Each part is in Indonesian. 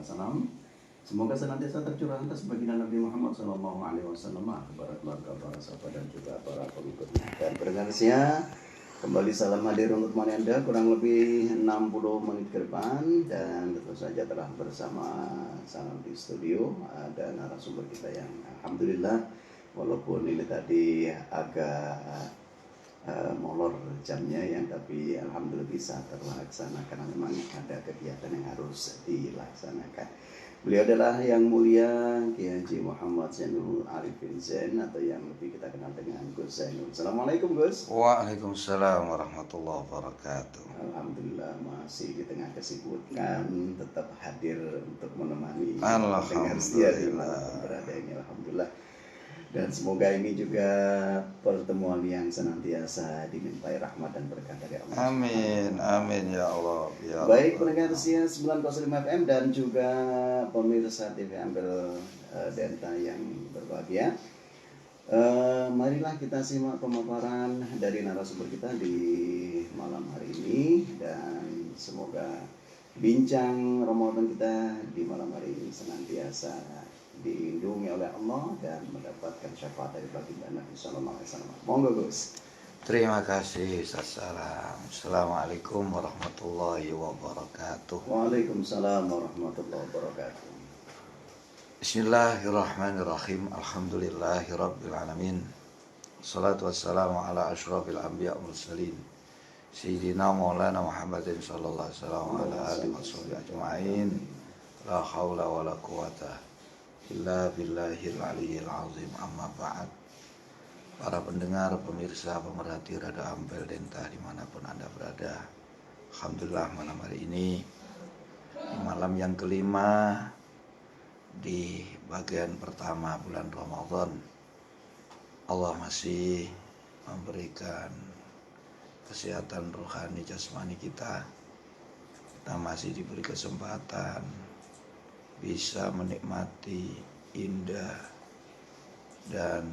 Wasallam. Semoga senantiasa tercurah atas baginda Nabi Muhammad Sallallahu Alaihi Wasallam kepada keluarga, para sahabat dan juga para pengikutnya. Dan pendengar kembali salam hadir untuk Anda kurang lebih 60 menit ke depan, dan tentu saja telah bersama salam di studio ada narasumber kita yang alhamdulillah walaupun ini tadi agak molor jamnya ya, tapi alhamdulillah bisa terlaksana karena memang ada kegiatan yang harus dilaksanakan. Beliau adalah yang mulia Kiai Haji Muhammad Zainul Arifin Zain, atau yang lebih kita kenal dengan Gus Zainul. Assalamualaikum Gus. Waalaikumsalam warahmatullahi wabarakatuh. Alhamdulillah masih di tengah kesibukan tetap hadir untuk menemani Alhamdulillah di malam berada ini. Alhamdulillah. Dan semoga ini juga pertemuan yang senantiasa dimintai rahmat dan berkah dari Allah. Amin, amin ya Allah. Ya Baik pendengar Sia 905 FM dan juga pemirsa TV Ampel Delta yang berbahagia. Marilah kita simak pemaparan dari narasumber kita di malam hari ini, dan semoga bincang Ramadan kita di malam hari ini senantiasa dilindungi oleh Allah dan mendapatkan syafaat dari baginda Nabi Sallallahu Alaihi Wasallam. Monggo Gus. Terima kasih. Assalamualaikum warahmatullahi wabarakatuh. Waalaikumsalam warahmatullahi wabarakatuh. Bismillahirrahmanirrahim. Alhamdulillahirabbil alamin. Wassalatu wassalamu ala asyrafil anbiya wal mursalin. Sayyidina Maulana Muhammadin sallallahu alaihi wasallam wa ala alihi washabihi ajma'in. La haula wala quwata illa billahil aliyyil azim. Amma ba'd. Para pendengar, pemirsa, pemerhati Radio Ampel Delta dimanapun Anda berada, alhamdulillah malam hari ini di malam yang kelima di bagian pertama bulan Ramadan, Allah masih memberikan kesehatan rohani jasmani kita. Kita masih diberi kesempatan bisa menikmati indah dan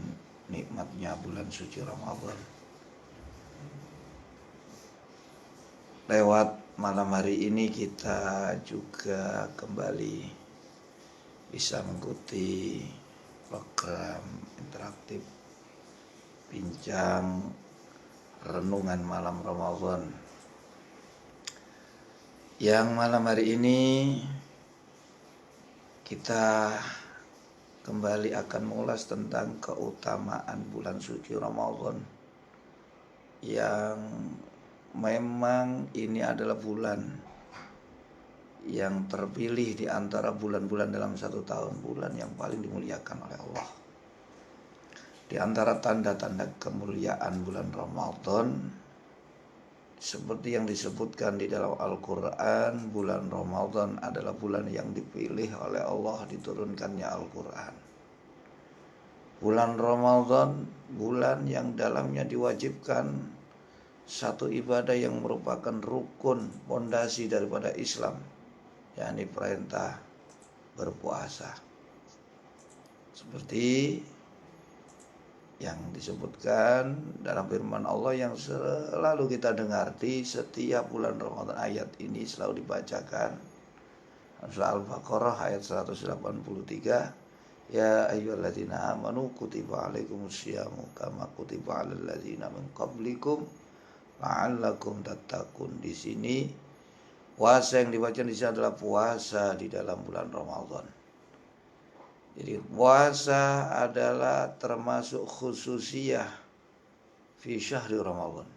nikmatnya bulan suci Ramadan. Lewat malam hari ini kita juga kembali bisa mengikuti program interaktif bincang renungan malam Ramadan, yang malam hari ini kita kembali akan mengulas tentang keutamaan bulan suci Ramadan, yang memang ini adalah bulan yang terpilih di antara bulan-bulan dalam satu tahun, bulan yang paling dimuliakan oleh Allah. Di antara tanda-tanda kemuliaan bulan Ramadan, seperti yang disebutkan di dalam Al-Quran, bulan Ramadan adalah bulan yang dipilih oleh Allah diturunkannya Al-Quran. Bulan Ramadan, bulan yang dalamnya diwajibkan satu ibadah yang merupakan rukun pondasi daripada Islam, yakni perintah berpuasa. Seperti yang disebutkan dalam firman Allah yang selalu kita dengar di setiap bulan Ramadan. Ayat ini selalu dibacakan, surah Al-Baqarah ayat 183. Ya ayyuhalladzina amanu kutiba alaikumusyamu kama kutiba alal ladzina min qablikum la'allakum tattaqun. Di sini puasa yang dibaca di sini adalah puasa di dalam bulan Ramadan. Jadi puasa adalah termasuk khususiyah fi syahri Ramadan,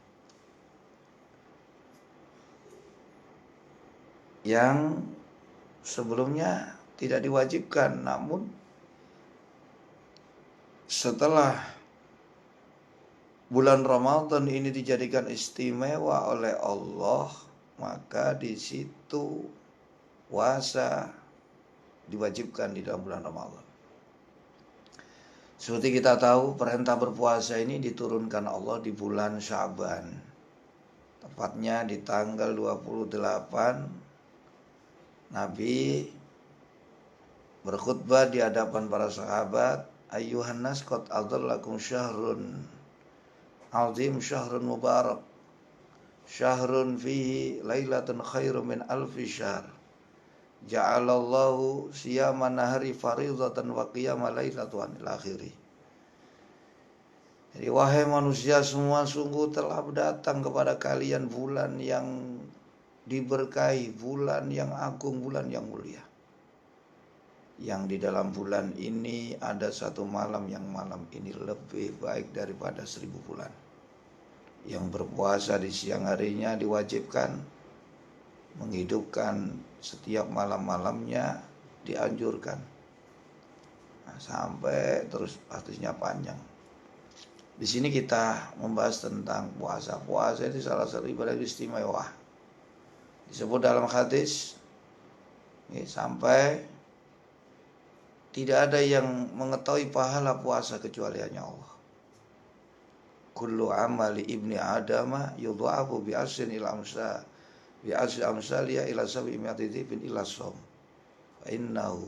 yang sebelumnya tidak diwajibkan, namun setelah bulan Ramadan ini dijadikan istimewa oleh Allah, maka di situ puasa diwajibkan di dalam bulan Ramadan. Seperti kita tahu, perintah berpuasa ini diturunkan Allah di bulan Sya'ban, tepatnya di tanggal 28. Nabi berkhutbah di hadapan para sahabat, ayyuhan nas qad adhallakum syahrun azim, syahrun mubarak, syahrun fihi lailatun khairu min alfi syahr. ja'alallahu siyaman nahari faridatan wa qiyama lailatu anil akhiri. Jadi wahai manusia semua, sungguh telah datang kepada kalian bulan yang diberkahi, bulan yang agung, bulan yang mulia. Yang di dalam bulan ini ada satu malam yang malam ini lebih baik daripada 1000 bulan. Yang berpuasa di siang harinya diwajibkan, menghidupkan setiap malam-malamnya dianjurkan. Nah, sampai terus hadisnya panjang. Di sini kita membahas tentang puasa. Puasa itu salah satu ibadah istimewa. Disebut dalam hadis sampai tidak ada yang mengetahui pahala puasa kecuali hanya Allah. Kullu amali ibni adama yudha'afu bi asrin ila amsa bi asri amsalia ila sabi mi'ati dhibin ila som fa innahu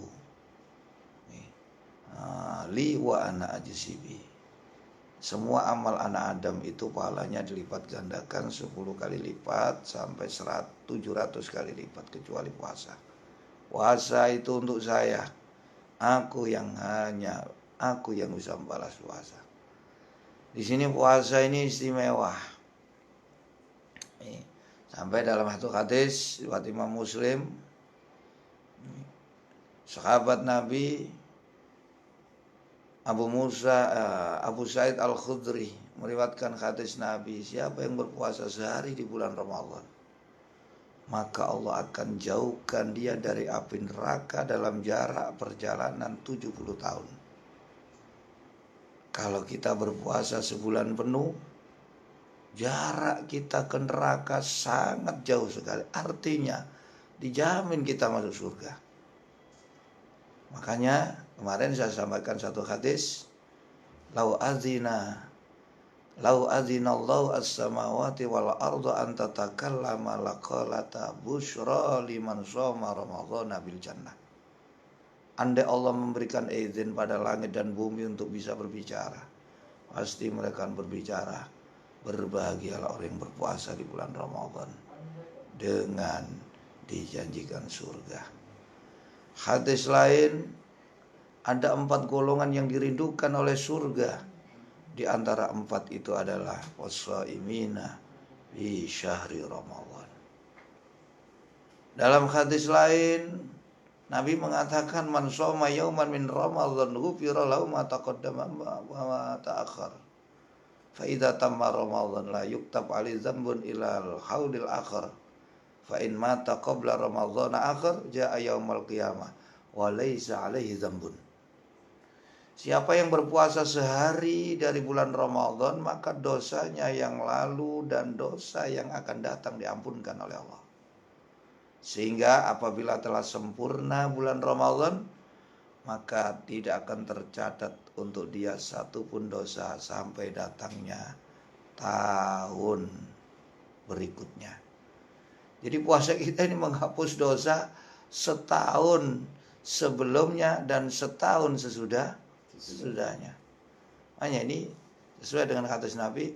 li wa ana ajisibi. Semua amal anak Adam itu pahalanya dilipat gandakan 10 kali lipat sampai 700 kali lipat kecuali puasa. Puasa itu untuk saya, aku yang bisa membalas puasa. Di sini puasa ini istimewa. Sampai dalam satu hadis riwayat Imam Muslim, sahabat Nabi Abu Sa'id Al-Khudri meriwayatkan hadis Nabi, siapa yang berpuasa sehari di bulan Ramadan, maka Allah akan jauhkan dia dari api neraka dalam jarak perjalanan 70 tahun. Kalau kita berpuasa sebulan penuh, jarak kita ke neraka sangat jauh sekali. Artinya dijamin kita masuk surga. Makanya kemarin saya sampaikan satu hadis, lau azinallahu as-samawati wal ardu an tatakallama laqalata busyra liman shoma ramadhana bil jannah. Andai Allah memberikan izin pada langit dan bumi untuk bisa berbicara, pasti mereka akan berbicara, berbahagialah orang yang berpuasa di bulan Ramadan dengan dijanjikan surga. Hadis lain, ada 4 golongan yang dirindukan oleh surga. Di antara 4 itu adalah wassaimina fi syahri Ramadan. Dalam hadis lain, Nabi mengatakan man shoma yauman min Ramadan ghufira lahu ma taqaddama wa ma ta'akhkhar. Fa idza tamma Ramadan la yuktab ali dzambun ila al-haudil akhir. Fa in mata qabla Ramadan akhir jaa yaumul qiyamah wa laisa alaihi dzambun. Siapa yang berpuasa sehari dari bulan Ramadan, maka dosanya yang lalu dan dosa yang akan datang diampunkan oleh Allah. Sehingga apabila telah sempurna bulan Ramadan, maka tidak akan tercatat untuk dia satupun dosa sampai datangnya tahun berikutnya. Jadi puasa kita ini menghapus dosa setahun sebelumnya dan setahun sesudahnya. Makanya ini sesuai dengan hadis Nabi,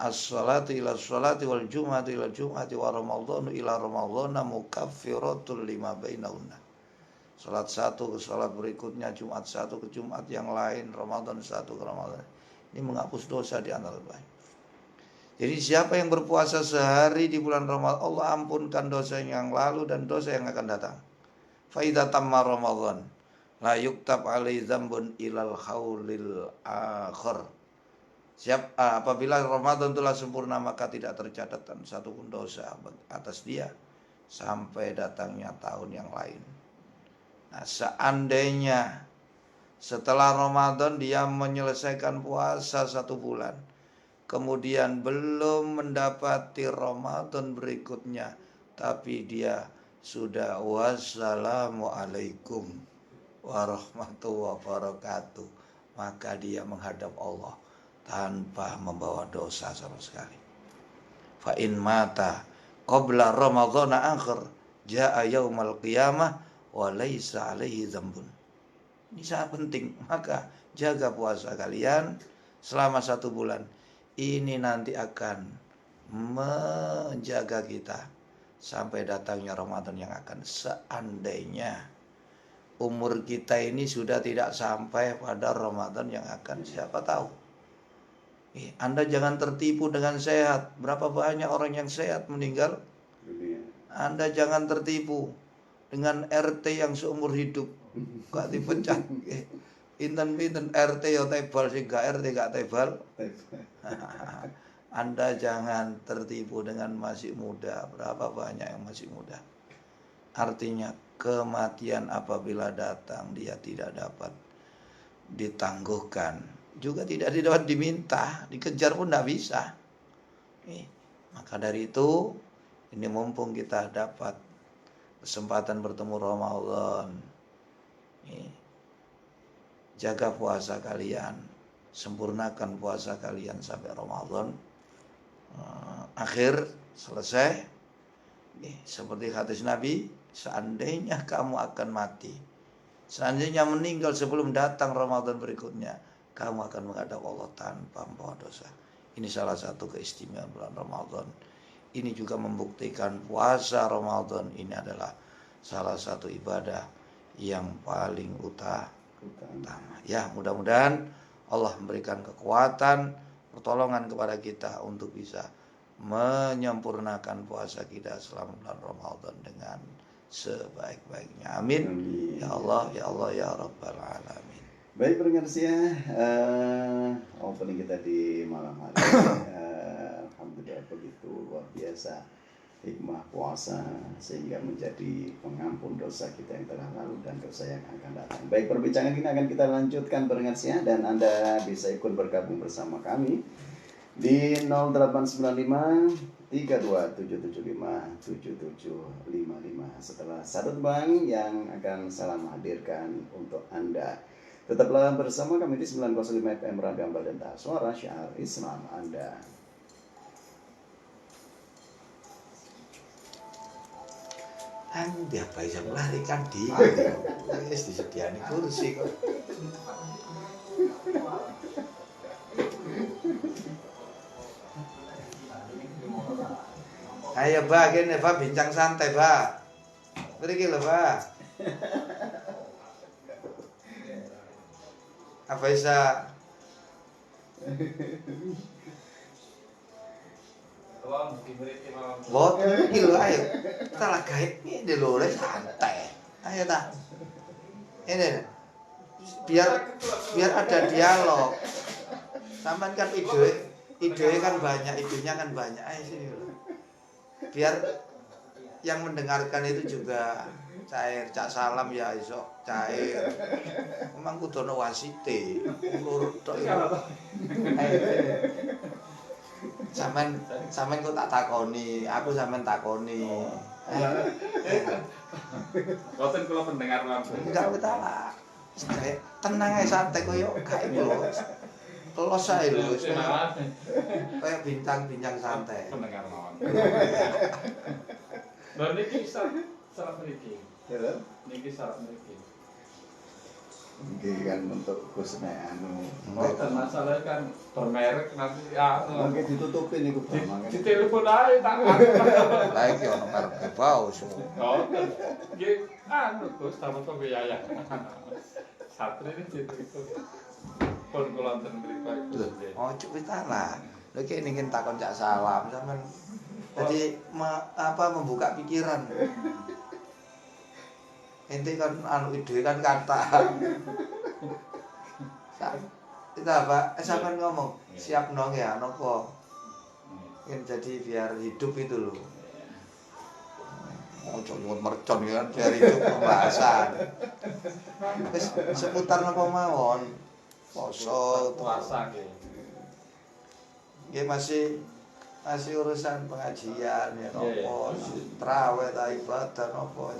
as-salatu ila as-salati wal jum'atu ila jum'ati wa ramadhanu ila ramadhana mukaffiratul lima bainahunna. Salat satu ke salat berikutnya, Jumat satu ke Jumat yang lain, Ramadan satu ke Ramadan. Ini menghapus dosa di antara lain. Jadi siapa yang berpuasa sehari di bulan Ramadan, Allah ampunkan dosa yang lalu dan dosa yang akan datang. Fa idza tamma Ramadan la yuktab alaihi dzambun ilal haulil akhir. Apabila Ramadan telah sempurna, maka tidak tercatatkan satupun dosa atas dia sampai datangnya tahun yang lain. Nah, seandainya setelah Ramadan dia menyelesaikan puasa 1 bulan, kemudian belum mendapati Ramadan berikutnya, tapi dia sudah wassalamualaikum warahmatullahi wabarakatuh, maka dia menghadap Allah tanpa membawa dosa sama sekali. Fa in mata qabla ramadhana akhir jaa yaumal qiyamah wa laisa alaihi dzambun. Ini sangat penting, maka jaga puasa kalian selama 1 bulan. Ini nanti akan menjaga kita sampai datangnya Ramadan yang akan. Seandainya umur kita ini sudah tidak sampai pada Ramadan yang akan, siapa tahu. Anda jangan tertipu dengan sehat. Berapa banyak orang yang sehat meninggal? Anda jangan tertipu dengan RT yang seumur hidup gak dipecat. Inten RT ya tebal sih, gak RT gak tebal. Anda jangan tertipu dengan masih muda. Berapa banyak yang masih muda. Artinya kematian apabila datang dia tidak dapat ditangguhkan, juga tidak dapat diminta, dikejar pun tidak bisa. Maka dari itu, ini mumpung kita dapat kesempatan bertemu Ramadan, jaga puasa kalian, sempurnakan puasa kalian sampai Ramadan akhir selesai. Seperti hadis Nabi, seandainya kamu akan mati, seandainya meninggal sebelum datang Ramadan berikutnya, kamu akan menghadap Allah tanpa membawa dosa. Ini salah satu keistimewaan bulan Ramadan. Ini juga membuktikan puasa Ramadan ini adalah salah satu ibadah yang paling utama. Ya, mudah-mudahan Allah memberikan kekuatan, pertolongan kepada kita untuk bisa menyempurnakan puasa kita selama bulan Ramadan dengan sebaik-baiknya. Amin. Ya Allah, ya Allah, ya Rabbal Alamin. Baik pendengar setia, opening kita di malam hari alhamdulillah begitu luar biasa hikmah puasa sehingga menjadi pengampun dosa kita yang telah lalu dan dosa yang akan datang. Baik, perbincangan ini akan kita lanjutkan pendengar setia, dan Anda bisa ikut bergabung bersama kami di 0895 32775 7755 setelah satu bang yang akan salam hadirkan untuk Anda. Tetaplah bersama kami di 905 FM Radio Ambal dan Suara Syiar Islam Anda. Dia bisa melarikan diri. Wis disediani kursi kok. Ayo Ba, kene Ba bincang santai Ba. Mriki lho Ba. Apa bisa? Bot, iki lho ayo. Kita lah gawe ngene lho, santai. Ayo ta. Ini biar ada dialog. Sampean kan ide kan banyak, idenya kan banyak. Ayo sini lho. Biar yang mendengarkan itu juga cair. Cak Salam ya iso cair. Memang kudu ono wasite. Lurut tok. Sampean kok tak takoni, aku sampean takoni. Boten kula pendengar langsung. Enggak betah. Tenang ae santai koyo gak lho. Telos ae lho. Kayak bincang-bincang santai. Pendengar mawon. Lha niki syarat mriki. Ya, Niki syarat mriki. mungkin kan untuk khususnya Boten masalah kan bermerek nanti ya. mungkin ditutupin iku Di telepon ae tak. Lah iki ono merek Baus. Boten. Nggih Gus tamu pembiayaan. Satri ini itu. Pun kula wonten mriku Gus. Ojo lah. Lha iki ning takon Cak Salam sampean jadi membuka pikiran. Ente kan ide kan kata. Kita apa? Sampean ngomong, siap nong ya, nopo. Yang jadi biar hidup itu loh. Ojo nyuwun mercon kan biar hidup pembahasan. Wis seputar napa mawon. Poso puasa nggih. Nggih masih urusan pengajian ya nopo, traweh ta ibadah nopo.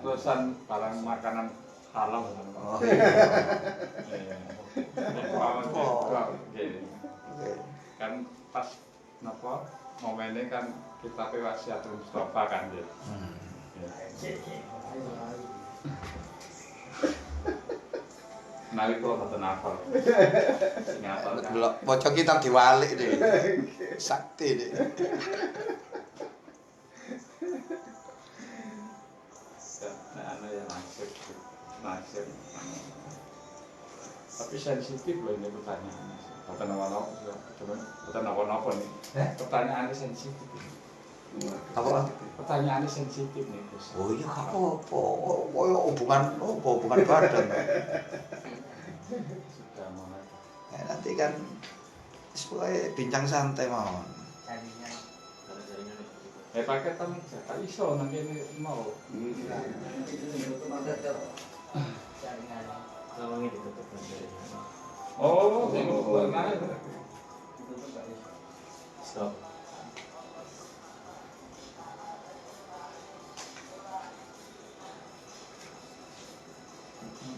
Urusan barang makanan halal. Oh iya. Kan pas napa momennya kan kita wasiatul Mustafa kan nggih. Nawi kula boten hafal. Sing hafal kan. Delok maca kitab diwalik deh. Sakti deh. ya nasib. Tapi sensitif loh ini pertanyaannya. Bukan apa-apa nih. Pertanyaannya sensitif. Apa? Pertanyaannya sensitif nih Gus. Oh iya apa-apa. Hubungan badan. Sudah mulai. Ya, nanti kan sebagai bincang santai mawon. Paketan aja. Tak iso nang kene mau. Oh, tengok warna. Stop.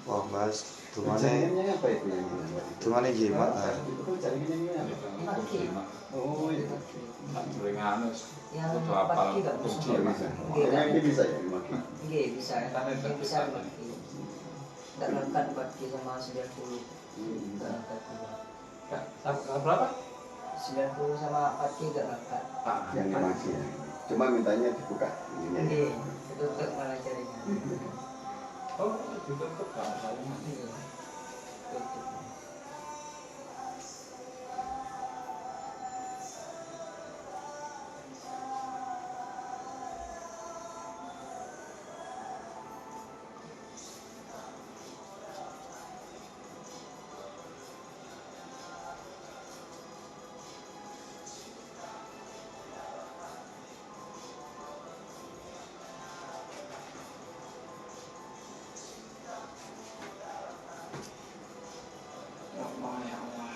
Wah, Mas, Jaringannya apa itu yang Tumane jimat. Itu jaringannya apa? Oh iya. Ringan Yang itu apa? pagi nggak Kunci Oh, Mas. bisa. Ini bisa ya dimaki. Iya bisa, bisa mati. Nggak ngangkat 4G sama 90. Nggak ngangkat juga. Berapa? 90 sama 4G nggak ngangkat. Yang dimaki ya. Cuma mintanya dibuka. Ininya ya. Iya, itu untuk malah jaringan. Oh, ditutup kan saya. Iya. Tutup. Ya Allah, ya Allah.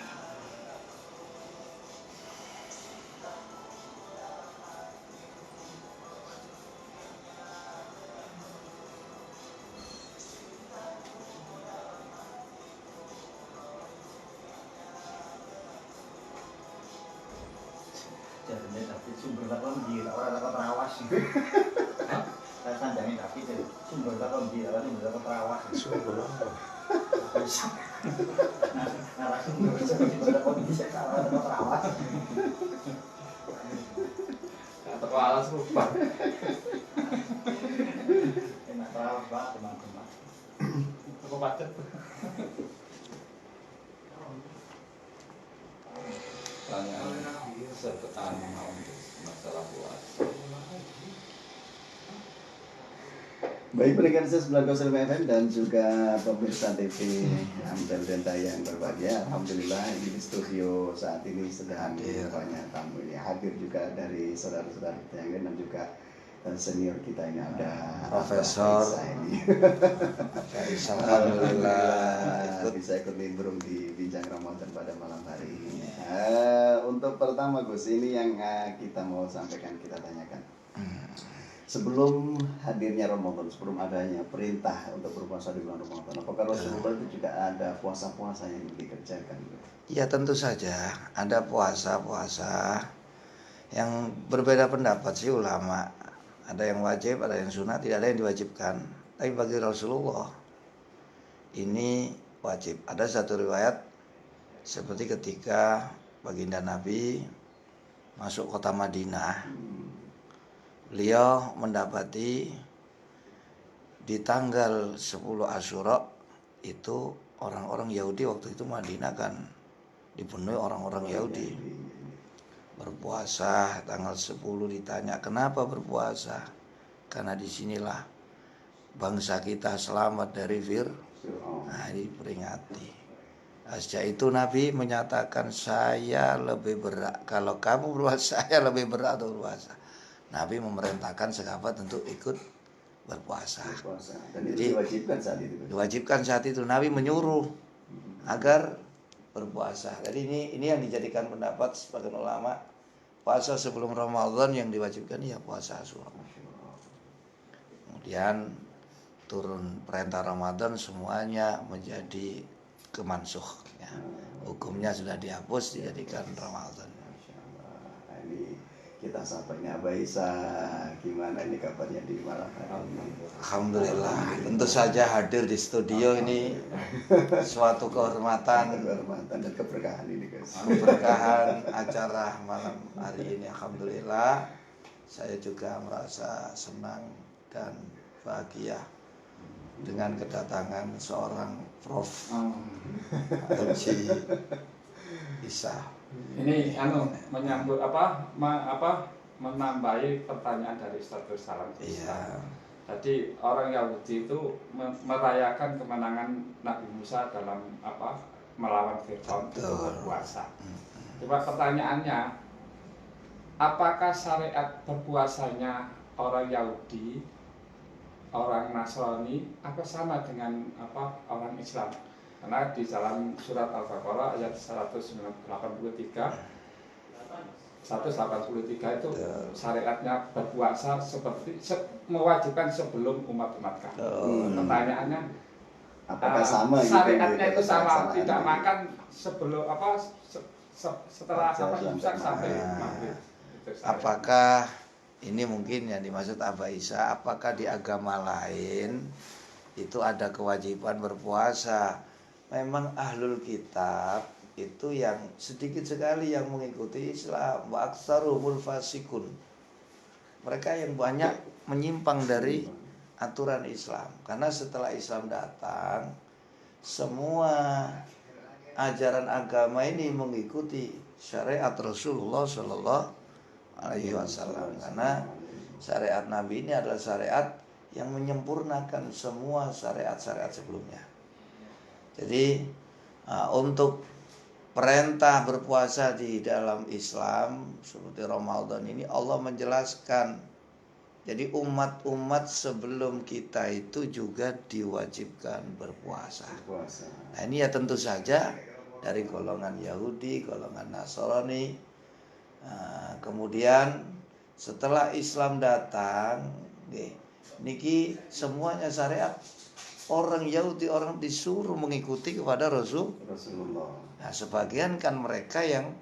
Jadinya tapi sumber takon di orang takon terawas. Saya sandangin tapi sumber takon di orang sumber takon terawas. Sumber. Narasumber sumber takon di orang takon terawas. Kata alas lupa. Enak terawas banget teman-teman. Apa pacet? Pertanyaan sertaan untuk masalah puasa. Baik pendengar sebelah Gosel FM dan juga pemirsa TV Amdal Denta yang berbahagia. Alhamdulillah ini di studio saat ini sedang Hadir. banyak tamu ini hadir juga dari saudara-saudara kita yang lain dan juga senior kita ini ada Profesor. Abah Faisal ini. Alhamdulillah. Bisa ikut nimbrung di bincang Ramadan pada malam hari ini. Untuk pertama Gus, ini yang kita mau sampaikan, kita tanyakan. Sebelum hadirnya Ramadan, sebelum adanya perintah untuk berpuasa di bulan Ramadan, apakah Rasulullah itu juga ada puasa-puasa yang dikerjakan? Ya tentu saja ada puasa-puasa yang berbeda pendapat sih ulama. Ada yang wajib, ada yang sunat, tidak ada yang diwajibkan. Tapi bagi Rasulullah ini wajib. Ada satu riwayat seperti ketika baginda Nabi masuk kota Madinah, beliau mendapati di tanggal 10 Asyura itu orang-orang Yahudi waktu itu Madinah kan dipenuhi orang-orang Yahudi. Berpuasa tanggal 10 ditanya kenapa berpuasa? Karena disinilah bangsa kita selamat dari nah, diperingati. Nah, sejak itu Nabi menyatakan saya lebih berat. Kalau kamu berpuasa saya lebih berat atau berpuasa. Nabi memerintahkan sahabat untuk ikut berpuasa. Dan itu Jadi, diwajibkan saat itu. Diwajibkan saat itu. Nabi menyuruh agar berpuasa. Jadi ini yang dijadikan pendapat sebagian ulama, puasa sebelum Ramadan yang diwajibkan ya puasa Asyura. Kemudian turun perintah Ramadan semuanya menjadi kemansuh ya. Hukumnya sudah dihapus dijadikan Ramadan. Nah, ini kita sapa ini Abah Isa, gimana ini kabarnya di malam hari ini? Alhamdulillah, tentu saja hadir di studio ini suatu kehormatan dan keberkahan ini guys. keberkahan acara malam hari ini. Alhamdulillah saya juga merasa senang dan bahagia dengan kedatangan seorang Prof. Oh. Haji Isa. Ini menyambut menambahi pertanyaan dari Ustaz Salam. Iya. Jadi orang Yahudi itu merayakan kemenangan Nabi Musa dalam melawan Fir'aun itu berpuasa. Coba pertanyaannya, apakah syariat berpuasanya orang Yahudi, orang Nasrani, apa sama dengan orang Islam? Karena di dalam surat Al-Baqarah ayat 183 itu syariatnya berpuasa seperti mewajibkan sebelum umat-umat kafir. Pertanyaannya, apakah sama syariatnya gitu, itu sama, pelaksanaan tidak gitu? makan sebelum setelah imsak sampai maghrib. Itu syariat. Apakah ini mungkin yang dimaksud Aba Isa, apakah di agama lain itu ada kewajiban berpuasa? Memang ahlul kitab itu yang sedikit sekali yang mengikuti Islam, wa aktsaruhumul fasikun. Mereka yang banyak menyimpang dari aturan Islam. Karena setelah Islam datang, semua ajaran agama ini mengikuti syariat Rasulullah Shallallahu Alaihi Wasallam. Karena syariat Nabi ini adalah syariat yang menyempurnakan semua syariat-syariat sebelumnya. Jadi untuk perintah berpuasa di dalam Islam seperti Ramadan ini Allah menjelaskan. Jadi umat-umat sebelum kita itu juga diwajibkan berpuasa. Nah ini ya tentu saja dari golongan Yahudi, golongan Nasrani. Kemudian setelah Islam datang, niki semuanya syariat. Orang Yahudi, orang disuruh mengikuti kepada Rasulullah. Nah, sebagian kan mereka yang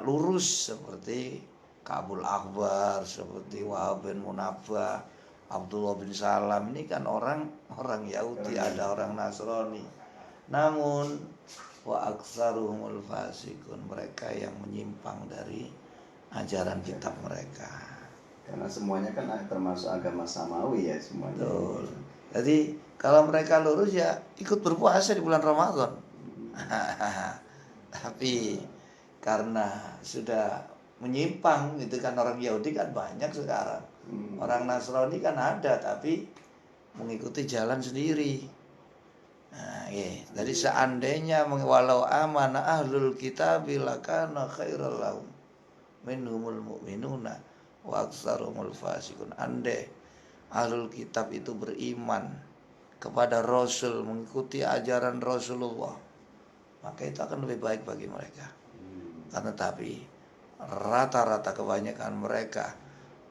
lurus seperti Ka'bul Akbar, seperti Wahab bin Munabbah, Abdullah bin Salam. Ini kan orang Yahudi, ada orang Nasrani. Namun wa aktsaruhumul fasikun, mereka yang menyimpang dari ajaran kitab mereka. Karena semuanya kan termasuk agama samawi ya semuanya. Betul. Jadi kalau mereka lurus ya ikut berpuasa di bulan Ramadan. Tapi karena sudah menyimpang itu kan, orang Yahudi kan banyak sekarang. Orang Nasrani kan ada tapi mengikuti jalan sendiri. Nah, jadi seandainya walau amana ahlul kitab lakana khairal lahum minhumul mu'minuna wa aktsaruhumul fasiqun. Andai ahlul kitab itu beriman kepada Rasul, mengikuti ajaran Rasulullah, maka itu akan lebih baik bagi mereka. Karena tapi rata-rata kebanyakan mereka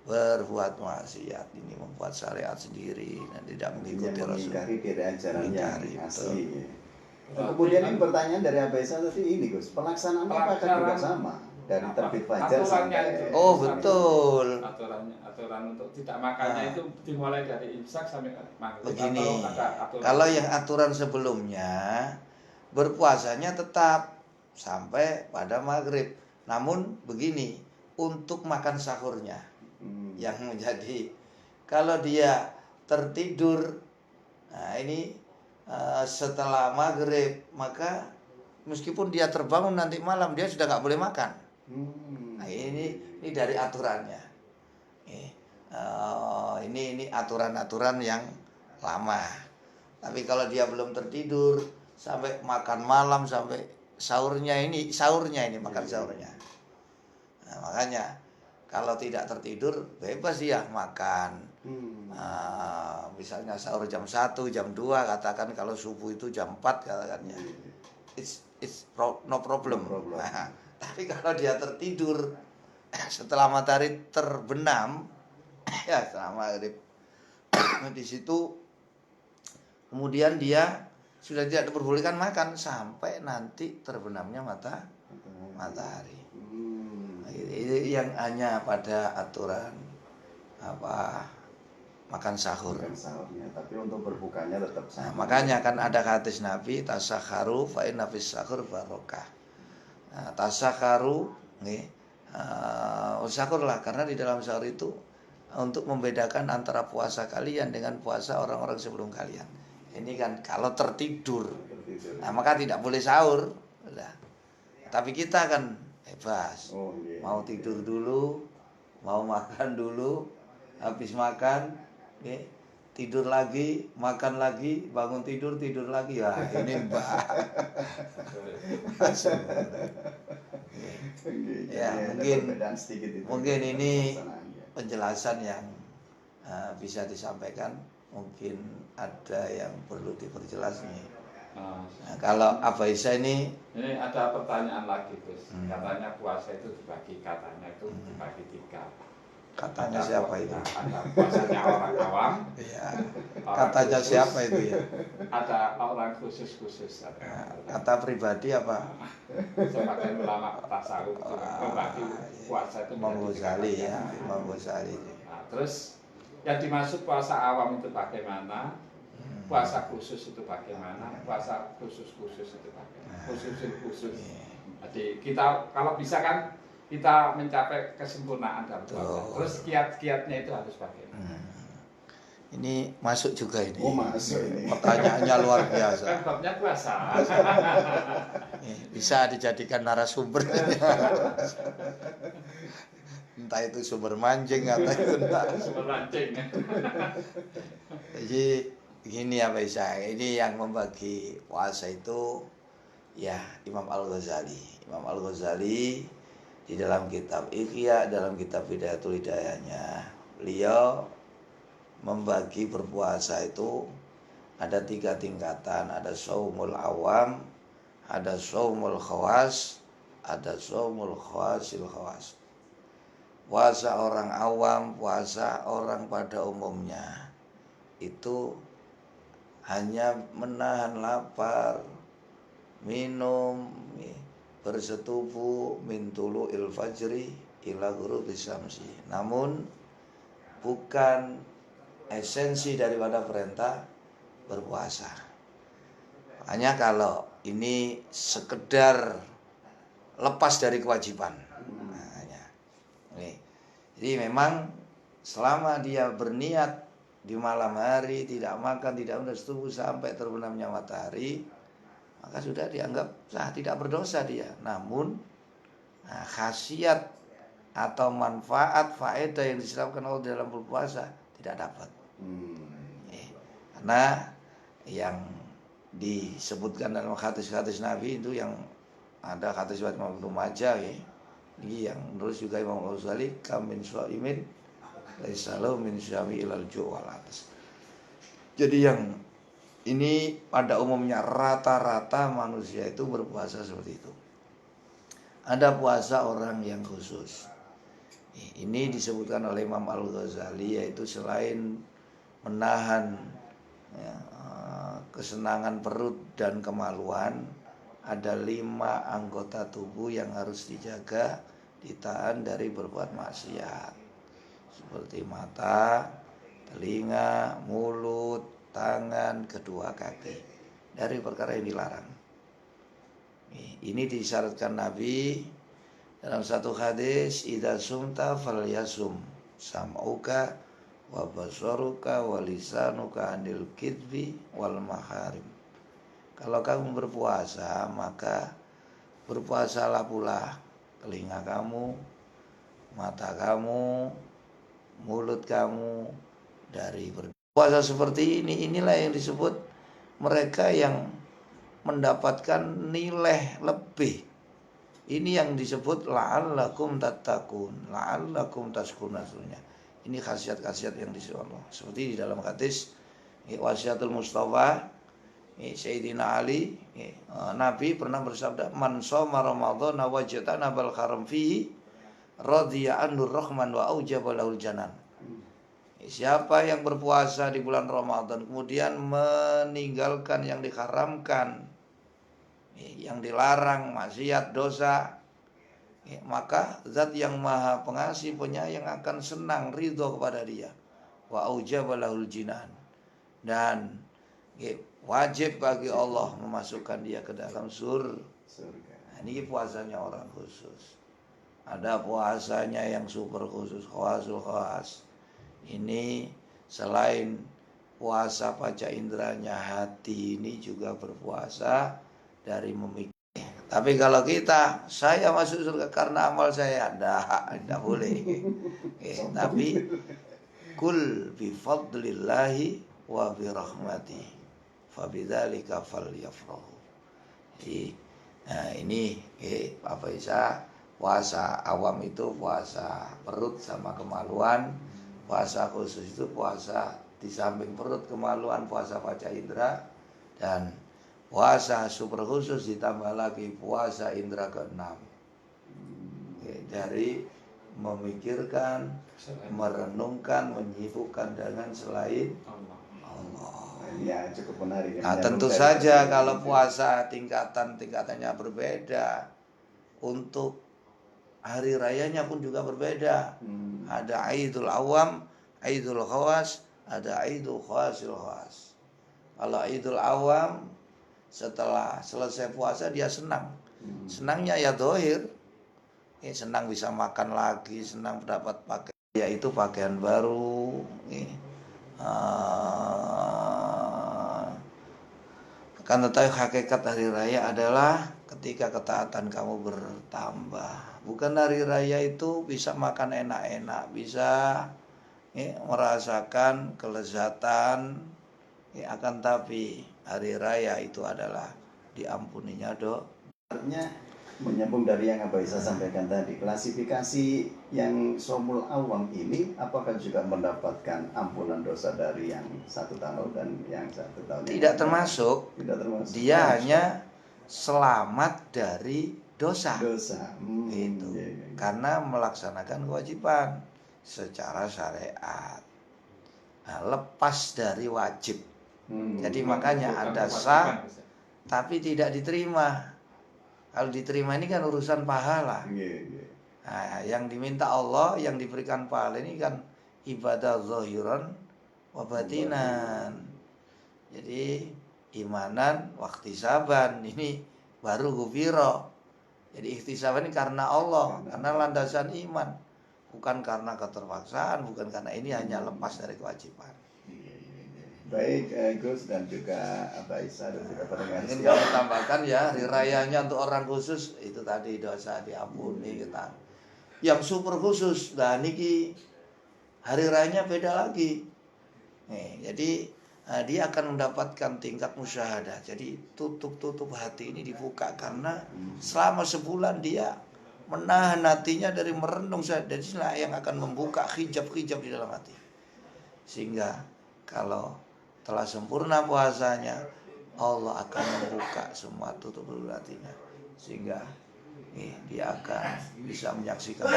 berbuat maksiat, ini membuat syariat sendiri dan tidak mengikuti Rasul. Mengingkari dari ajaran yang asli. Betul. Kemudian ini pertanyaan dari Abesa tadi ini Gus, pelaksanaannya apakah juga sama dari terbit fajar sampai? Oh betul. Aturan untuk tidak makannya itu dimulai dari imsak sampai maghrib. Begini, Atau kalau yang aturan sebelumnya berpuasanya tetap sampai pada maghrib. Namun begini, untuk makan sahurnya yang menjadi, kalau dia tertidur, nah ini setelah maghrib, maka meskipun dia terbangun nanti malam dia sudah nggak boleh makan. Nah ini dari aturannya. Ini aturan-aturan yang lama. Tapi kalau dia belum tertidur sampai makan malam, sampai sahurnya ini makan sahurnya. Nah, makanya kalau tidak tertidur bebas dia makan. Misalnya sahur jam 1, jam 2, katakan kalau subuh itu jam 4 katakannya. No problem. Nah, tapi kalau dia tertidur setelah matahari terbenam, ya setelah maghrib, di situ kemudian dia sudah tidak diperbolehkan makan sampai nanti terbenamnya matahari. Ini yang hanya pada aturan makan sahur. Tapi untuk berbukanya tetap sama. Nah, makanya kan ada hadis Nabi, tasakharu fa inna fis sahur barokah. Tasakharu, sahurlah karena di dalam sahur itu untuk membedakan antara puasa kalian dengan puasa orang-orang sebelum kalian. Ini kan kalau tertidur, nah maka tidak boleh sahur. Nah, tapi kita kan bebas, Oh, iya. mau tidur dulu, mau makan dulu, habis makan, tidur lagi, makan lagi, bangun tidur lagi. Wah, ini mbak. Ya, mungkin ini penjelasan yang bisa disampaikan. Mungkin ada yang perlu diperjelas nih. Nah, kalau Abah Isa ini ada pertanyaan lagi, Gus. Katanya puasa itu dibagi, katanya itu dibagi 3. katanya Ada siapa itu? Ada puasanya orang awam. Ya. Orang Katanya khusus, siapa itu ya? Ada orang khusus. Nah, kata pribadi apa? Sebagian ulama tasawuf membagi puasa itu Imam menjadi 3 Ghazali ya, bagian. Imam Ghazali. Nah, terus yang dimaksud puasa awam itu bagaimana? Puasa khusus itu bagaimana? Puasa khusus itu bagaimana? Khusus. Jadi kita kalau bisa kan kita mencapai kesempurnaan dalam puasa. Terus kiat-kiatnya itu harus bagaimana? Ini masuk juga ini. Oh, masuk ini. Pertanyaannya luar biasa. Kan babnya puasa. Bisa dijadikan narasumber. Entah itu sumber mancing atau itu enggak. Sumber mancing. Jadi gini ya Pak Isa, ini yang membagi puasa itu ya Imam Al-Ghazali. Imam Al-Ghazali di dalam kitab Ihya, dalam kitab Hidayatul Hidayahnya, beliau membagi berpuasa itu ada 3 tingkatan. Ada shaumul awam, ada shaumul khawas, ada shaumul khawasil khawas. Puasa orang awam, puasa orang pada umumnya itu hanya menahan lapar, minum, bersetubuh min tulu'il fajri ila ghurubis syamsi. Namun bukan esensi daripada perintah berpuasa. Hanya kalau ini sekedar lepas dari kewajiban. Jadi memang selama dia berniat di malam hari tidak makan, tidak bersetubuh sampai terbenamnya matahari, maka sudah dianggap sah, tidak berdosa dia. Namun khasiat atau manfaat faedah yang diserapkan Allah dalam berpuasa tidak dapat. Karena yang disebutkan dalam hadis-hadis Nabi itu yang ada hadis riwayat Imam Ibnu Majah ya. Ini yang menulis juga Imam Ghazali, kam min shaimin laisa lahu min syami ilal ju' wal atas. Jadi yang ini pada umumnya rata-rata manusia itu berpuasa seperti itu. Ada puasa orang yang khusus. Ini disebutkan oleh Imam Al-Ghazali, yaitu selain menahan kesenangan perut dan kemaluan, ada 5 anggota tubuh yang harus dijaga, ditahan dari berbuat maksiat, seperti mata, telinga, mulut, tangan, kedua kaki, dari perkara yang dilarang. Ini disyaratkan Nabi dalam satu hadis, idza sumta falyasum sam'uka wa basaruka wa lisanuka anil kidbi wal maharim. Kalau kamu berpuasa, maka berpuasalah pula telinga kamu, mata kamu, mulut kamu dari berpuasa seperti ini. Inilah yang disebut mereka yang mendapatkan nilai lebih. Ini yang disebut la'allakum tattaqun, la'allakum tashkurun. Ini khasiat-khasiat yang disebut Allah. Seperti di dalam hadis wasiatul Mustafa Sayyidina Ali, Nabi pernah bersabda, man shoma ramadhana wajtana bal haram fihi radiya anur rahman wa aujaba lahul janan. Siapa yang berpuasa di bulan Ramadan kemudian meninggalkan yang diharamkan, yang dilarang, maksiat, dosa, maka zat yang maha pengasih penyayang akan senang, ridho kepada dia. Wa aujaba lahul jinan, dan wajib bagi Allah memasukkan dia ke dalam surga. Ini puasanya orang khusus. Ada puasanya yang super khusus, khawasul khawas. Ini selain puasa panca inderanya, hati ini juga berpuasa dari memikir. Tapi kalau kita, saya masuk surga karena amal saya, tidak boleh. Tapi kul bi fadlillahi wa bi rahmatihi fabidzalika falyafrahu. Jadi ini Pak Faisal, puasa awam itu puasa perut sama kemaluan, puasa khusus itu puasa di samping perut kemaluan, puasa panca indera, dan puasa super khusus ditambah lagi puasa indera keenam. Dari memikirkan, merenungkan, menyibukkan dengan selain Allah. Ya, cukup menarik. Nah, tentu saja kalau puasa tingkatannya berbeda, untuk hari rayanya pun juga berbeda. Ada Aidul Awam, Aidul Khawas, ada Aidul Khawasil Khawas. Kalau Aidul Awam, setelah selesai puasa dia senang. Senangnya ya dohir, senang bisa makan lagi, senang mendapat pakaian, yaitu pakaian baru. Akan tetapi hakikat hari raya adalah ketika ketaatan kamu bertambah. Bukan hari raya itu bisa makan enak-enak, bisa merasakan kelezatan, akan tapi hari raya itu adalah diampuninya Artinya menyambung dari yang Abah Isa sampaikan tadi, klasifikasi yang somul awam ini apakah juga mendapatkan ampunan dosa dari yang 1 tahun dan yang 1 tahun? Tidak termasuk. Dia hanya selamat dari dosa. Itu karena melaksanakan kewajiban secara syariat. Nah, lepas dari wajib. Jadi makanya ada sah tapi tidak diterima. Kalau diterima ini kan urusan pahala. Nah, yang diminta Allah, yang diberikan pahala ini kan ibadah zahiran wa batinan. Jadi imanan wahtisaban, ini baru gufiro. Jadi ikhtisaban ini karena Allah, karena landasan iman, bukan karena keterpaksaan, bukan karena ini hanya lepas dari kewajiban. Baik Gus dan juga Abah Isa dan juga pendengar. Ingin kami tambahkan ya, hari rayanya untuk orang khusus itu tadi dosa diampuni kita. Yang super khusus, nah niki hari rayanya beda lagi. Jadi dia akan mendapatkan tingkat musyahadah. Jadi tutup hati ini dibuka karena selama sebulan dia menahan hatinya dari merenung. Jadi inilah yang akan membuka hijab-hijab di dalam hati. Sehingga kalau telah sempurna puasanya, Allah akan membuka semua tutup hatinya, sehingga dia akan bisa menyaksikan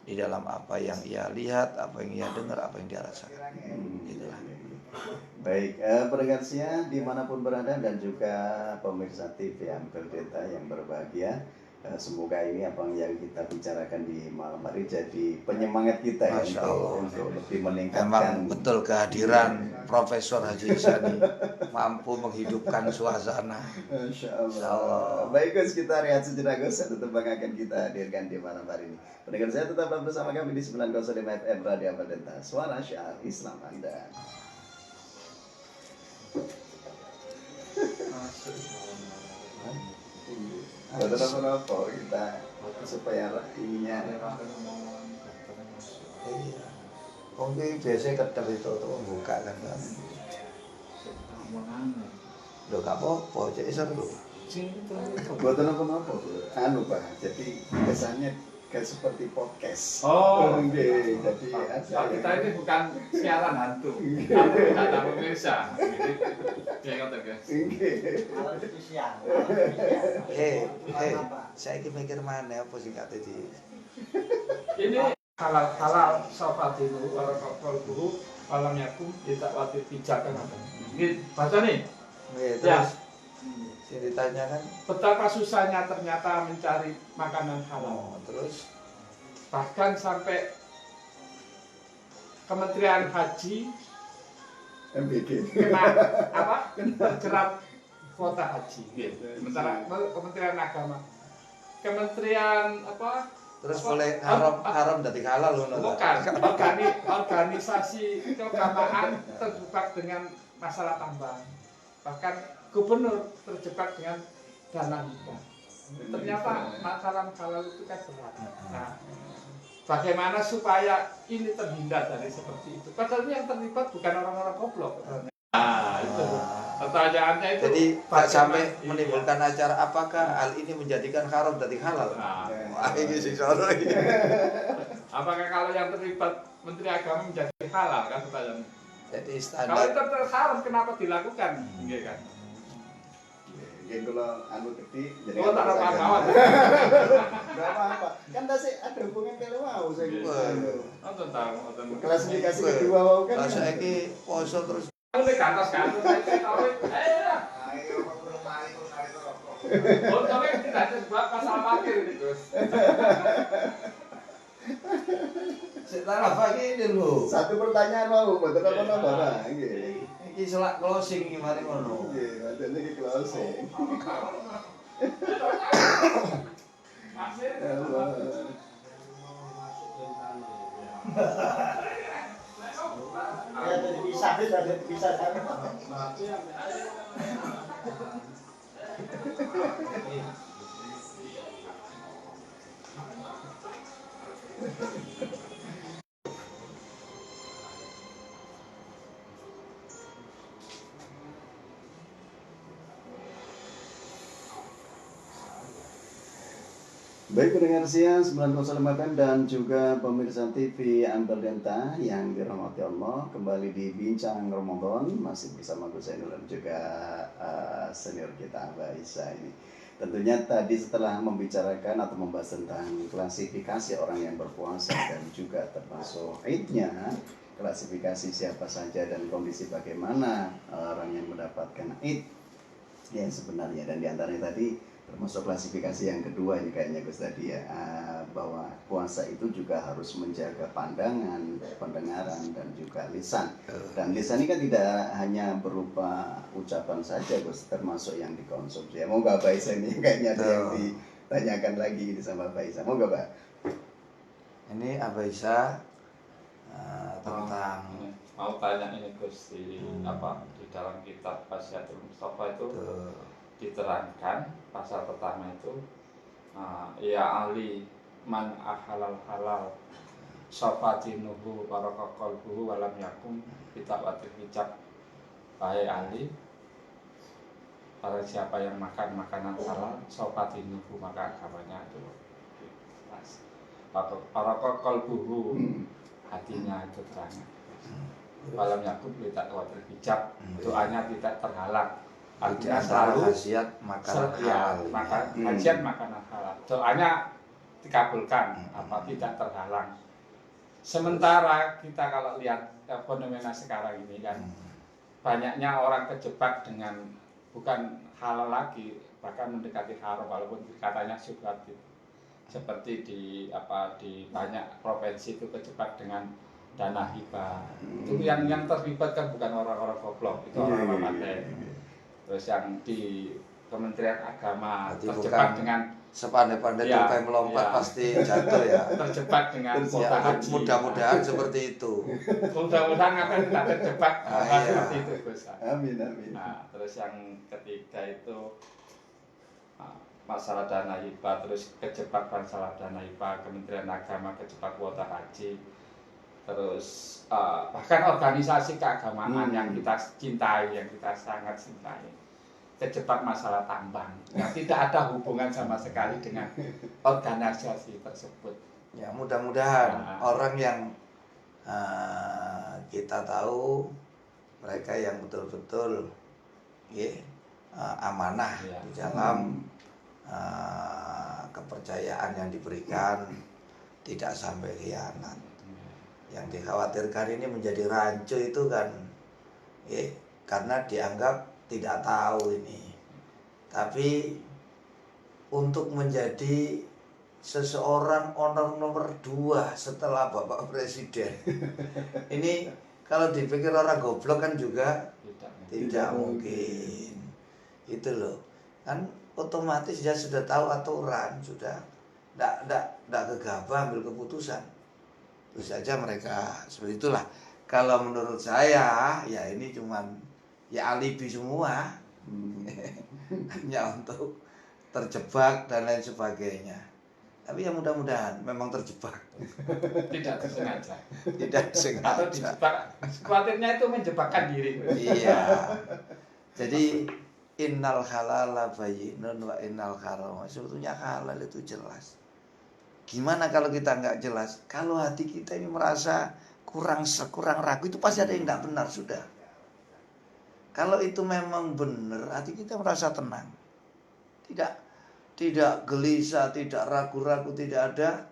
di dalam apa yang ia lihat, apa yang ia dengar, apa yang dia rasakan. Itulah. Baik, pendengar setia dimanapun berada dan juga pemirsa TV Ampel Deta yang berbahagia, semoga ini apa yang kita bicarakan di malam hari jadi penyemangat kita ya, untuk lebih meningkatkan. Memang betul kehadiran Profesor Haji Ihsani mampu menghidupkan suasana. Insya Allah. Baik Gus, kita rehat sejenak Gus, satu tembang akan kita hadirkan di malam hari ini. Pendengar saya tetaplah bersama kami di 905 FM Radio Ampel Deta, suara syiar Islam Anda. Apa kita supaya ininya. Iya. Mungkin biasanya kedap itu untuk membuka kan. Loh gak apa-apa, cek iso lho. Buatan apa-apa. Anu Pak, jadi kesannya kayak seperti podcast. Jadi ada kita ini bukan siaran hantu, tapi data pemirsa. Ya kata guys. Alat spesial. Saya mikir mana apa sih kata di. Ini halal sofa dulu, orang kapal dulu, malam yakum tidak wajib pijakan apa. Ini baca nih. Terus sih ditanyakan betapa susahnya ternyata mencari makanan halal. Terus Bahkan sampai Kementerian Haji MBG kena terjerat kuota haji. Sementara Kementerian Agama, Kementerian Terus boleh haram dari halal loh. Bukan, organisasi keagamaan terjebak dengan masalah tambang. Bahkan gubernur terjebak dengan dana hibah. Ternyata masalah halal itu kan berat. Nah, bagaimana supaya ini terhindar dari seperti itu? Padahal yang terlibat bukan orang-orang goblok. Nah, itu pertanyaannya itu. Jadi Pak sampai iya. menimbulkan acara apakah hal ini menjadikan haram dari halal? Nah, Wah, ini sih soalnya. apakah kalau yang terlibat Menteri Agama menjadi halal kan pertanyaannya? Jadi Kalau itu standar harus kenapa dilakukan? Iya kan? Ya kalau anu gede jadi Oh, tak ada apa-apa. Enggak apa-apa. Kan tadi ada hubungan kalau mau saya. Oh, tentang Klasifikasi kedua mau kan. kalau saya ini poso terus Aku di atas kan, saya tahu. Ayo belum mari terus hari rokok. Oh, tapi tidak ada sebab masalah parkir ini, Gus. setelah pagi ini lho. Satu pertanyaan mau betul apa napa? Nggih. Iki selak closing gimana ngono. Nggih, matene iki closing. Maksir. Ya jadi bisa kan. Baik pendengar Sia 90,1 FM dan juga pemirsa TV Ambalenta yang dirahmati Allah, kembali di Bincang Ramadan masih bersama Gus Ainul dan juga senior kita Mbak Isa ini. Tentunya tadi setelah membicarakan atau membahas tentang klasifikasi orang yang berpuasa dan juga termasuk Idnya, klasifikasi siapa saja dan kondisi bagaimana orang yang mendapatkan Id yang sebenarnya, dan diantaranya tadi termasuk klasifikasi yang kedua ini kayaknya Gus tadi ya, bahwa puasa itu juga harus menjaga pandangan, pendengaran dan juga lisan. Dan lisan ini kan tidak hanya berupa ucapan saja Gus, termasuk yang dikonsumsi. Ya, moga Pak Isa ini kayaknya ada yang ditanyakan lagi ini sama Pak Isa. Moga Pak. Ini Abah Isa tentang Mau tanya ini Gus di di dalam kitab Fasyatul Mustafa itu diterangkan pasal pertama itu ya ahli man ahalal halal sofatinuhu barakaqalbuhu walam yakum bitawatir hijab. Wahai ahli, barang siapa yang makan makanan halal sofatinuhu maka agamanya itu barakaqalbuhu, hatinya itu terang. Walam yakum bitawatir hijab, doanya tidak terhalang. Artinya selalu khasiat makanan halal. Khasiat makanan halal. Doanya dikabulkan, tidak terhalang. Sementara kita kalau lihat fenomena sekarang ini kan banyaknya orang terjebak dengan bukan halal lagi, bahkan mendekati haram walaupun katanya syubhat. Seperti di banyak provinsi itu terjebak dengan dana hibah. Itu yang terlibat kan bukan orang-orang goblok, itu orang-orang pandai. Terus yang di Kementerian Agama terjebak dengan sepandai-pandai tupai melompat pasti jatuh ya. Terjebak dengan kuota haji. Mudah-mudahan seperti itu. Mudah-mudahan apa tidak terjebak seperti itu Gus. Amin amin. Nah, terus yang ketiga itu masalah dana hibah, terus kejebak masalah dana hibah, Kementerian Agama kejebak kuota haji. Terus bahkan organisasi keagamaan yang kita cintai, yang kita sangat cintai, terjebak masalah tambang yang tidak ada hubungan sama sekali dengan organisasi tersebut. Ya mudah-mudahan orang yang kita tahu mereka yang betul-betul amanah di dalam kepercayaan yang diberikan tidak sampai khianat. Yang dikhawatirkan ini menjadi rancu itu kan karena dianggap tidak tahu ini. Tapi untuk menjadi seseorang honor nomor 2 setelah Bapak Presiden ini kalau dipikir orang goblok kan juga tidak mungkin. Itu loh. Kan otomatis dia sudah tahu aturan, sudah Tidak gegabah ambil keputusan. Terus saja mereka seperti itulah. Kalau menurut saya ya ini cuman ya alibi semua. Hanya untuk terjebak dan lain sebagainya. Tapi ya mudah-mudahan memang terjebak. Tidak disengaja. Tidak Atau sengaja. dijebak. Khawatirnya itu menjebakkan diri. Iya. Jadi innal halala bayyinun wa innal harama. Sebetulnya halal itu jelas. Gimana kalau kita nggak jelas? Kalau hati kita ini merasa kurang ragu, itu pasti ada yang nggak benar sudah. Kalau itu memang benar, hati kita merasa tenang. Tidak gelisah, tidak ragu-ragu, tidak ada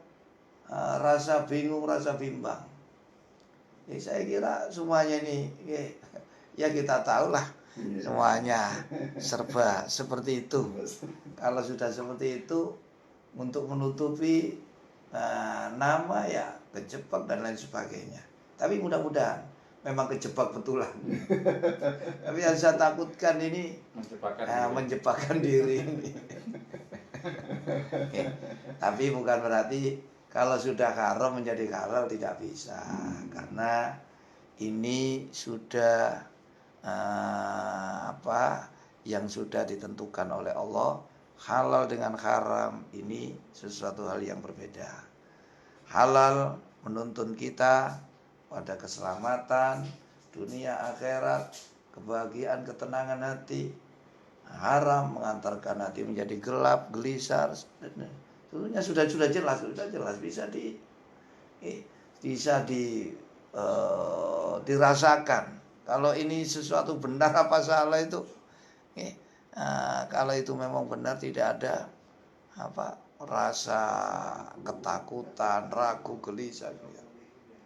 rasa bingung, rasa bimbang. Ya, saya kira semuanya ini ya kita tahulah semuanya serba seperti itu. Kalau sudah seperti itu, untuk menutupi nama ya kejebak dan lain sebagainya. Tapi mudah-mudahan memang kejebak betulan. Tapi yang saya takutkan ini menjebakkan diri ini. Tapi bukan berarti kalau sudah haram menjadi halal, tidak bisa. Karena ini sudah yang sudah ditentukan oleh Allah. Halal dengan haram ini sesuatu hal yang berbeda. Halal menuntun kita pada keselamatan dunia akhirat, kebahagiaan, ketenangan hati. Haram mengantarkan hati menjadi gelap, gelisar. Tentunya sudah jelas bisa dirasakan. Kalau ini sesuatu benar apa salah itu. Kalau itu memang benar, tidak ada rasa ketakutan, ragu, gelisah.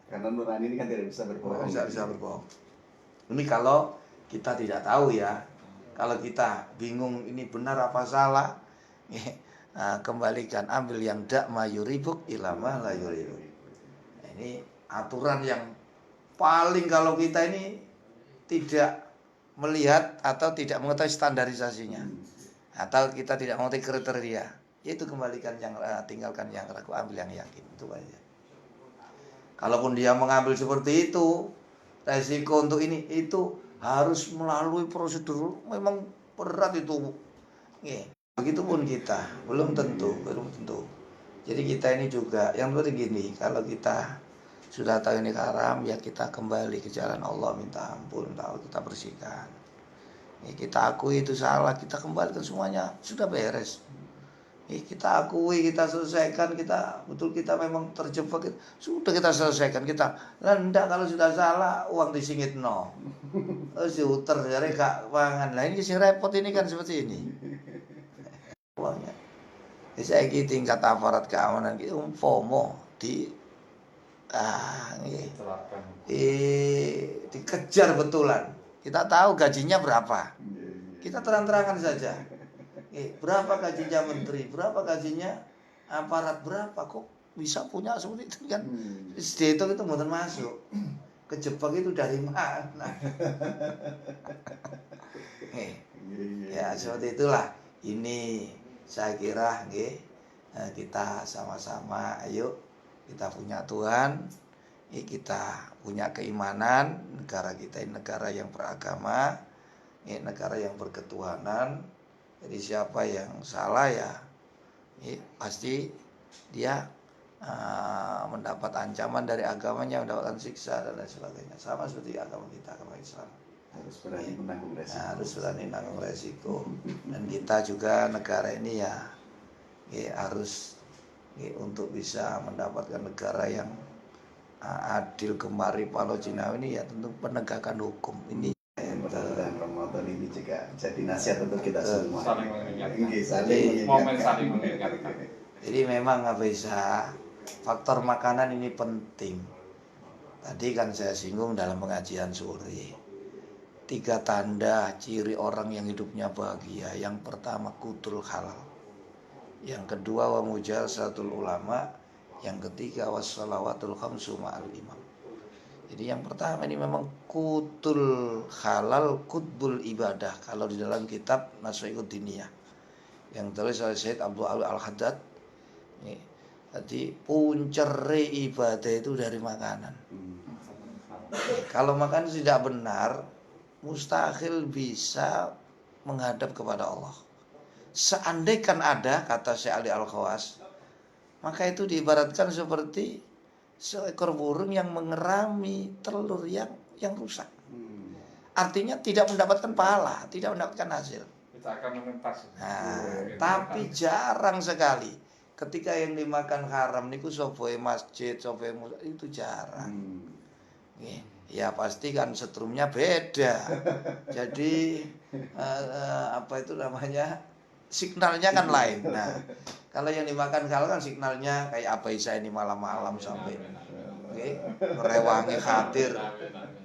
Karena nurani ini kan tidak bisa berbohong. Tidak bisa berbohong. Ini kalau kita tidak tahu ya. Kalau kita bingung ini benar apa salah, kembalikan, ambil yang dak mayuribuk ilama la yuribuk. Ini aturan yang paling kalau kita ini tidak melihat atau tidak mengetahui standarisasinya, atau kita tidak mengetahui kriteria, yaitu kembalikan yang tinggalkan yang ragu, ambil yang yakin, itu aja. Kalaupun dia mengambil seperti itu, resiko untuk ini itu harus melalui prosedur, memang berat itu. Begitupun kita, belum tentu. Jadi kita ini juga yang penting gini, kalau kita sudah tahu ini haram, ya kita kembali ke jalan Allah, minta ampun, kita bersihkan. Kita akui itu salah, kita kembalikan semuanya, sudah beres. Kita akui, kita selesaikan, kita memang terjebak, sudah kita selesaikan, kita rendah. Kalau sudah salah, uang disingit no, diuter dari gak pangan. Lah ini sing repot ini kan seperti ini. Uangnya. Saya tingkat aparat keamanan kita FOMO dikejar betulan. Kita tahu gajinya berapa, kita terang-terangan saja. Berapa gajinya menteri, berapa gajinya aparat, berapa, kok bisa punya seperti itu kan? Dihitung itu bukan masuk. Kejebak itu dari mana? Ya seperti itulah. Ini saya kira kita sama-sama, ayo kita punya Tuhan, kita punya keimanan. Negara kita ini negara yang beragama, negara yang berketuhanan. Jadi siapa yang salah ya pasti dia mendapat ancaman dari agamanya, mendapatkan siksa dan lain sebagainya. Sama seperti agama kita, agama Islam. Harus berani menanggung resiko. Dan kita juga negara ini ya harus untuk bisa mendapatkan negara yang adil, gemari Palo Cina ini ya tentu penegakan hukum ini. Mudah-mudahan Ramadan ini juga jadi nasihat untuk kita semua. Saling mengingatkan. Jadi memang nggak bisa, faktor makanan ini penting. Tadi kan saya singgung dalam pengajian sore, 3 tanda ciri orang yang hidupnya bahagia. Yang pertama kutul halal, yang kedua wa mujasatul ulama, yang ketiga wassalawatul khamsu ma'al imam. Jadi yang pertama ini memang kutul halal, kutbul ibadah. Kalau di dalam kitab Nasihat Diniyah yang tulis oleh Syed Abdul Al-Haddad, Jadi puncere ibadah itu dari makanan. Kalau makan tidak benar, mustahil bisa menghadap kepada Allah. Seandainya ada, kata Syekh Ali Al-Khawas, maka itu diibaratkan seperti seekor burung yang mengerami telur yang rusak. Artinya tidak mendapatkan pahala, tidak mendapatkan hasil. Kita akan mengentas. Tapi jarang sekali ketika yang dimakan haram niku sopoe masjid, sopoe itu jarang. Ya pasti kan setrumnya beda. Jadi apa itu namanya, signalnya kan lain. Nah kalau yang dimakan halal kan signalnya kayak apa Isa ini malam-malam sampai merewangi khatir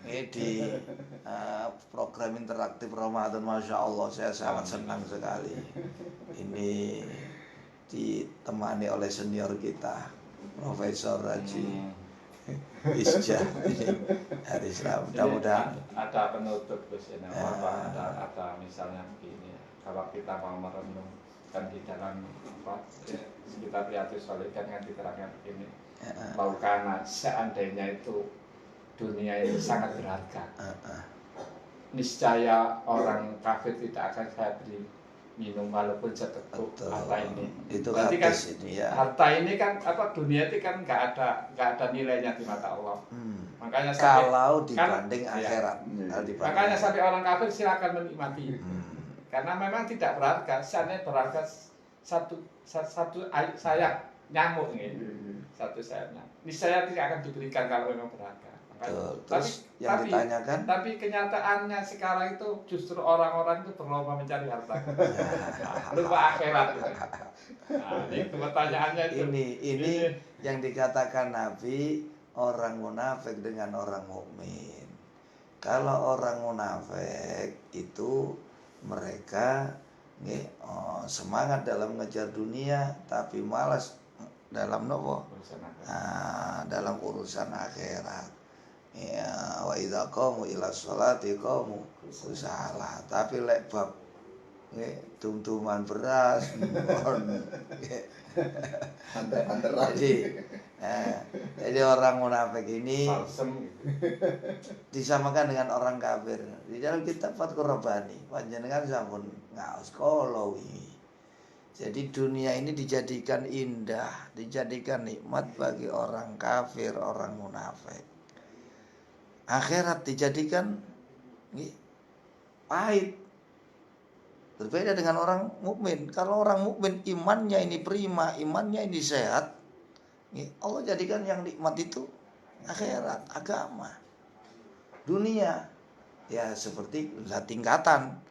di program interaktif Ramadan. Masya Allah, saya sangat senang sekali. Ini ditemani oleh senior kita, Profesor Haji Isjah hari Islam. Mudah-mudahan ada penutup Gus ini. Ada misalnya begini, kalau kita mau merenungkan di dalam kita Riyadhus Shalihin yang diterangkan begini, bahwa karena seandainya itu dunia ini sangat berharga, niscaya orang kafir tidak akan saya beri minum walaupun seteguk harta ini. Itu berarti kan ini ya. Harta ini kan dunia itu kan nggak ada nilainya di mata Allah. Makanya kalau dibanding akhirat. Makanya sampai orang kafir silakan menikmati. Karena memang tidak berharga. Seandainya berharga satu sayap nyamuk ini, satu sayapnya. Niscaya tidak akan diberikan kalau memang berharga. Terus yang ditanyakan, tapi kenyataannya sekarang itu justru orang-orang itu berlomba mencari harta, lupa akhirat. Nah, itu pertanyaannya itu. Ini yang dikatakan Nabi, orang munafik dengan orang mukmin. Kalau orang munafik itu mereka semangat dalam ngejar dunia, tapi malas dalam dalam urusan akhirat. Ya, wa idza qamu ila sholati qamu kusala. Tapi lek bab tum-tuman beras jadi orang munafik ini disamakan dengan orang kafir. Di dalam kitab Fathur Rabbani panjenengan sampun ngaos kala wingi. Jadi dunia ini dijadikan indah, dijadikan nikmat bagi orang kafir, orang munafik. Akhirat dijadikan pahit. Berbeda dengan orang mukmin. Kalau orang mukmin imannya ini prima, imannya ini sehat, Allah jadikan yang nikmat itu akhirat, agama. Dunia ya seperti tingkatan.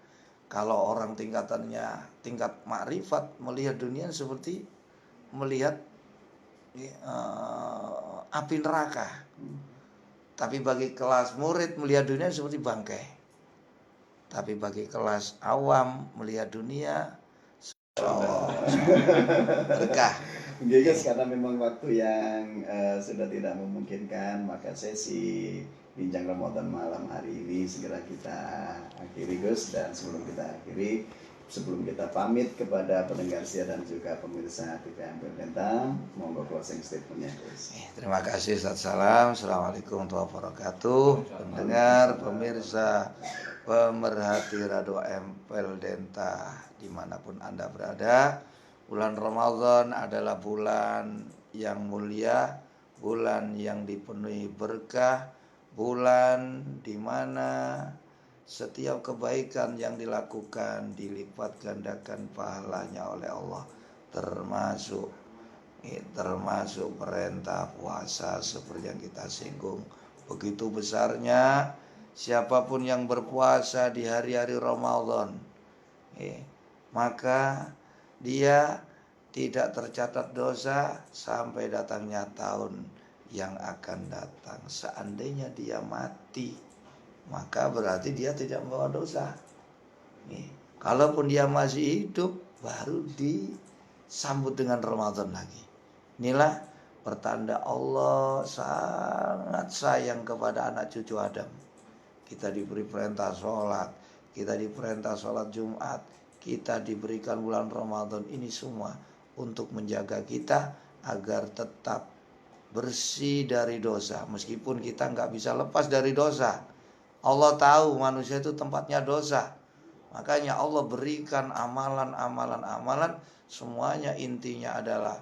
Kalau orang tingkatannya tingkat makrifat, melihat dunia seperti melihat api neraka. Tapi bagi kelas murid melihat dunia seperti bangkai. Tapi bagi kelas awam melihat dunia berkah. Guys, karena memang waktu yang sudah tidak memungkinkan, maka sesi bincang Ramadan malam hari ini segera kita akhiri Gus. Dan sebelum kita pamit kepada pendengar setia dan juga pemirsa TVM Bentang, monggo closing statementnya Gus. Terima kasih, Salam. Assalamualaikum warahmatullahi wabarakatuh. Pendengar, pemirsa, pemerhati Radio Empel Denta dimanapun Anda berada, bulan Ramadan adalah bulan yang mulia, bulan yang dipenuhi berkah, bulan di mana setiap kebaikan yang dilakukan dilipat gandakan pahalanya oleh Allah, termasuk perintah puasa seperti yang kita singgung. Begitu besarnya siapapun yang berpuasa di hari-hari Ramadan, maka dia tidak tercatat dosa sampai datangnya tahun yang akan datang. Seandainya dia mati, maka berarti dia tidak membawa dosa. Kalaupun dia masih hidup, baru disambut dengan Ramadan lagi. Inilah pertanda Allah sangat sayang kepada anak cucu Adam. Kita diberi perintah sholat, kita diperintah sholat Jumat, kita diberikan bulan Ramadan. Ini semua untuk menjaga kita agar tetap bersih dari dosa. Meskipun kita nggak bisa lepas dari dosa, Allah tahu manusia itu tempatnya dosa. Makanya Allah berikan amalan, semuanya intinya adalah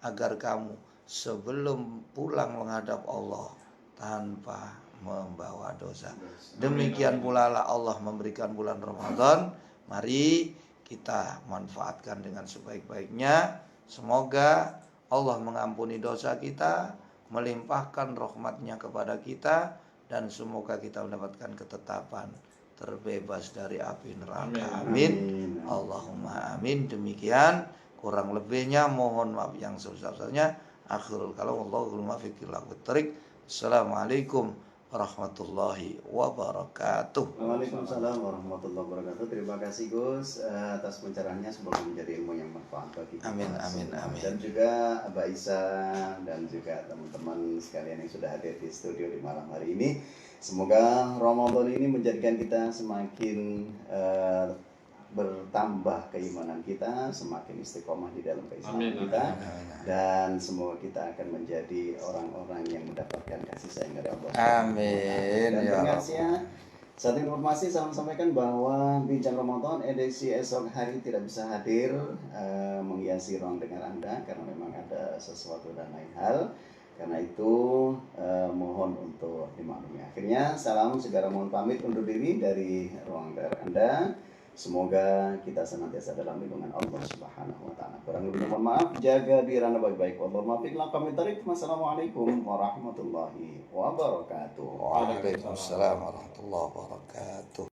agar kamu sebelum pulang menghadap Allah tanpa membawa dosa. Demikian pula lah Allah memberikan bulan Ramadan. Mari kita manfaatkan dengan sebaik-baiknya. Semoga Allah mengampuni dosa kita, melimpahkan rahmat-Nya kepada kita, dan semoga kita mendapatkan ketetapan terbebas dari api neraka. Amin. Allahumma amin. Demikian, kurang lebihnya mohon maaf yang sebesar-besarnya. Akhirul kalam, Allahul muwaffiq ila aqwamit thoriq. Assalamualaikum warahmatullahi wabarakatuh. Waalaikumsalam warahmatullahi wabarakatuh. Terima kasih Gus atas pencerahannya, semoga menjadi ilmu yang bermanfaat bagi kita. Amin, amin, amin. Dan juga Abah Isa dan juga teman-teman sekalian yang sudah hadir di studio di malam hari ini. Semoga Ramadan ini menjadikan kita semakin bertambah keimanan kita, semakin istiqomah di dalam keislaman kita, dan semoga kita akan menjadi orang-orang yang mendapatkan kasih sayang dari Allah. Amin. Dan Ya pengasihnya, satu informasi saya sampaikan bahwa Bincang Ramadan edisi esok hari tidak bisa hadir menghiasi ruang dengar Anda karena memang ada sesuatu dan lain hal. Karena itu mohon untuk dimaklumi. Akhirnya salam segera mohon pamit undur diri dari ruang dengar Anda. Semoga kita senantiasa dalam lindungan Allah Subhanahu wa taala. Kurang lebih mohon maaf, jaga diri Anda baik-baik. Wassalamualaikum warahmatullahi wabarakatuh. Waalaikumsalam warahmatullahi wabarakatuh.